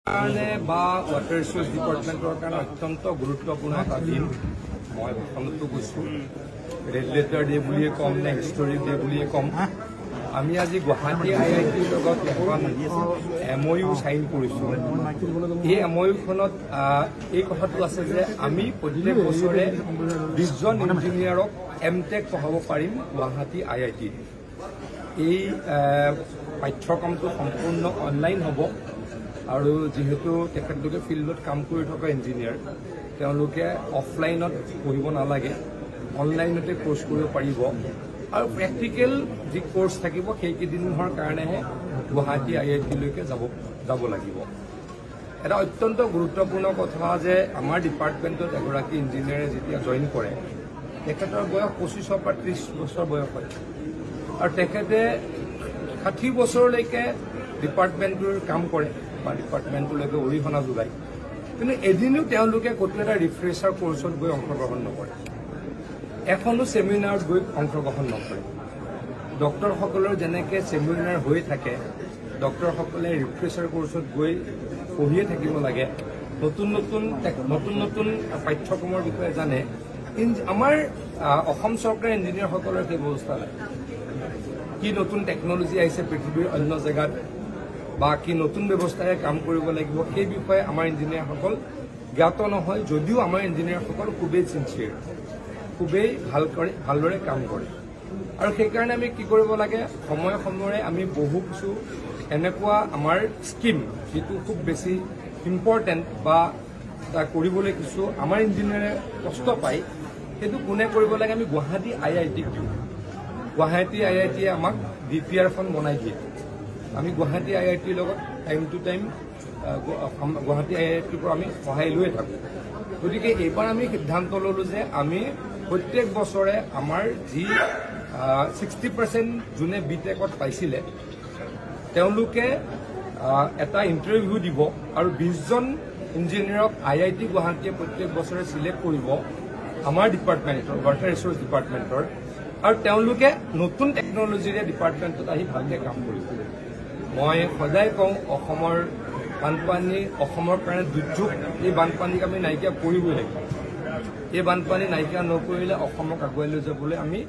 কাৰণে বা water resource ডিপাৰ্টমেণ্টৰ কাৰণে অত্যন্ত গুৰুত্বপূৰ্ণ এটা দিন। মই প্ৰথমতো কৈছোঁ ৰেড লেটাৰ ডে বুলিয়ে ক'ম নে হিষ্টৰিক ডে বুলিয়ে ক'ম। আমি আজি গুৱাহাটী IITৰ লগত এখন MOU চাইন কৰিছোঁ। এই MOUখনত এই কথাটো আছে যে আমি প্ৰত্যেক বছৰে 20জন ইঞ্জিনিয়াৰক MTech পঢ়াব পাৰিম গুৱাহাটী IITত। এই পাঠ্যক্ৰমটো সম্পূৰ্ণ অনলাইন হ'ব আৰু যিহেতু তেখেতলোকে ফিল্ডত কাম কৰি থকা ইঞ্জিনিয়াৰ, তেওঁলোকে অফলাইনত পঢ়িব নালাগে, অনলাইনতে কোৰ্চ কৰিব পাৰিব আৰু প্ৰেক্টিকেল যি কোৰ্চ থাকিব সেইকেইদিনৰ কাৰণেহে গুৱাহাটী IITলৈকে যাব লাগিব। এটা অত্যন্ত গুৰুত্বপূৰ্ণ কথা যে আমাৰ ডিপাৰ্টমেণ্টত এগৰাকী ইঞ্জিনিয়াৰে যেতিয়া জইন কৰে তেখেতৰ বয়স 25 পৰা 30 বছৰ বয়স হয় আৰু তেখেতে 60 বছৰলৈকে ডিপাৰ্টমেণ্টটোৰ কাম কৰে বা ডিপাৰ্টমেণ্টলৈকে অৰিহণা যোগায়, কিন্তু এদিনো তেওঁলোকে ক'তো এটা ৰিফ্ৰেছাৰ কোৰ্চত গৈ অংশগ্ৰহণ নকৰে, এখনো ছেমিনাৰত গৈ অংশগ্ৰহণ নকৰে। ডক্টৰসকলৰ যেনেকৈ ছেমিনাৰ হৈ থাকে, ডক্টৰসকলে ৰিফ্ৰেছাৰ কোৰ্চত গৈ পঢ়িয়ে থাকিব লাগে, নতুন নতুন পাঠ্যক্ৰমৰ বিষয়ে জানে। আমাৰ অসম চৰকাৰৰ ইঞ্জিনিয়াৰসকলৰ সেই ব্যৱস্থা নাই। কি নতুন টেকনলজি আহিছে পৃথিৱীৰ অন্য জেগাত বা কি নতুন ব্যৱস্থাৰে কাম কৰিব লাগিব সেই বিষয়ে আমাৰ ইঞ্জিনিয়াৰসকল জ্ঞাত নহয়, যদিও আমাৰ ইঞ্জিনিয়াৰসকল খুবেই ছিনচিয়াৰ, খুবেই ভালদৰে কাম কৰে। আৰু সেইকাৰণে আমি কি কৰিব লাগে, সময়ে সময়ে আমি বহু কিছু এনেকুৱা আমাৰ স্কিম যিটো খুব বেছি ইম্পৰ্টেণ্ট বা কৰিবলৈ কিছু আমাৰ ইঞ্জিনিয়াৰে কষ্ট পায়, সেইটো কোনে কৰিব লাগে, আমি গুৱাহাটী IITক দিওঁ। গুৱাহাটী IITয়ে আমাক DPRখন বনাই দিয়ে। আমি গুৱাহাটী IITৰ লগত টাইম টু টাইম গুৱাহাটী IITৰ পৰা আমি সহায় লৈয়ে থাকোঁ। গতিকে এইবাৰ আমি সিদ্ধান্ত ল'লোঁ যে আমি প্ৰত্যেক বছৰে আমাৰ যি 60% যোনে BTechত পাইছিলে তেওঁলোকে এটা ইণ্টাৰভিউ দিব আৰু 20জন ইঞ্জিনিয়াৰক IIT গুৱাহাটীয়ে প্ৰত্যেক বছৰে চিলেক্ট কৰিব আমাৰ ডিপাৰ্টমেণ্টৰ, ৱাটাৰ ৰিচোৰ্চ ডিপাৰ্টমেণ্টৰ, আৰু তেওঁলোকে নতুন টেকনলজিৰে ডিপাৰ্টমেণ্টত আহি ভালকৈ কাম কৰিব। মই সদায় কওঁ অসমৰ বানপানী অসমৰ কাৰণে দুৰ্যোগ, এই বানপানীক আমি নাইকিয়া কৰিবই লাগিব। এই বানপানী নাইকিয়া নকৰিলে অসমক আগুৱাই লৈ যাবলৈ আমি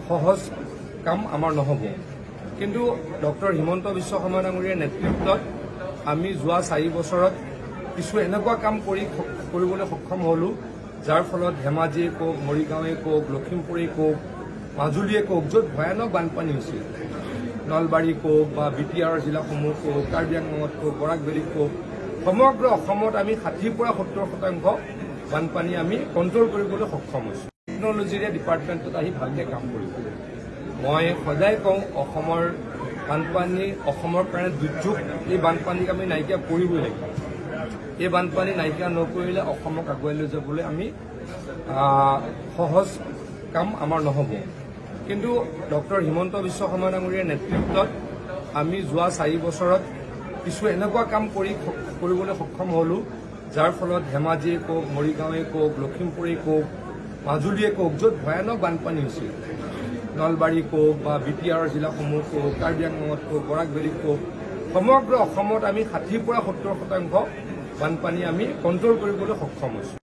সহজ কাম আমাৰ নহ'ব। কিন্তু ডক্টৰ হিমন্ত বিশ্ব শৰ্মা ডাঙৰীয়াৰ নেতৃত্বত আমি যোৱা 4 বছৰত কিছু এনেকুৱা কাম কৰিবলৈ সক্ষম হ'লোঁ যাৰ ফলত ধেমাজিয়ে কওক, মৰিগাঁৱে কওক, লখিমপুৰেই কওক, মাজুলীয়ে কওক, য'ত ভয়ানক বানপানী হৈছিল, নলবাৰী কওক বা BTR জিলাসমূহ কওক, কাৰ্বি আংলঙত কওক, বৰাকভেলীত কওক, সমগ্ৰ অসমত আমি 60 পৰা 70% বানপানী আমি কণ্ট্ৰল কৰিবলৈ সক্ষম হৈছোঁ টেকনলজিৰে ডিপাৰ্টমেণ্টত আহি ভালকৈ কাম কৰিব। মই সদায় কওঁ অসমৰ বানপানী অসমৰ কাৰণে দুৰ্যোগ, এই বানপানীক আমি নাইকিয়া কৰিবই লাগিব। এই বানপানী নাইকিয়া নকৰিলে অসমক আগুৱাই লৈ যাবলৈ আমি সহজ কাম আমাৰ নহ'ব। কিন্তু ডক্টৰ হিমন্ত বিশ্ব শৰ্মা ডাঙৰীয়াৰ নেতৃত্বত আমি যোৱা 4 বছৰত কিছু এনেকুৱা কাম কৰিবলৈ সক্ষম হ'লোঁ যাৰ ফলত ধেমাজিয়ে কওক, মৰিগাঁৱে কওক, লখিমপুৰেই কওক, মাজুলীয়ে কওক, য'ত ভয়ানক বানপানী হৈছিল, নলবাৰী কওক বা BTR জিলাসমূহ কওক, কাৰ্বি আংলঙত কওক, বৰাকভেলীত কওক, সমগ্ৰ অসমত আমি 60 পৰা 70% বানপানী আমি কণ্ট্ৰল কৰিবলৈ সক্ষম হৈছোঁ।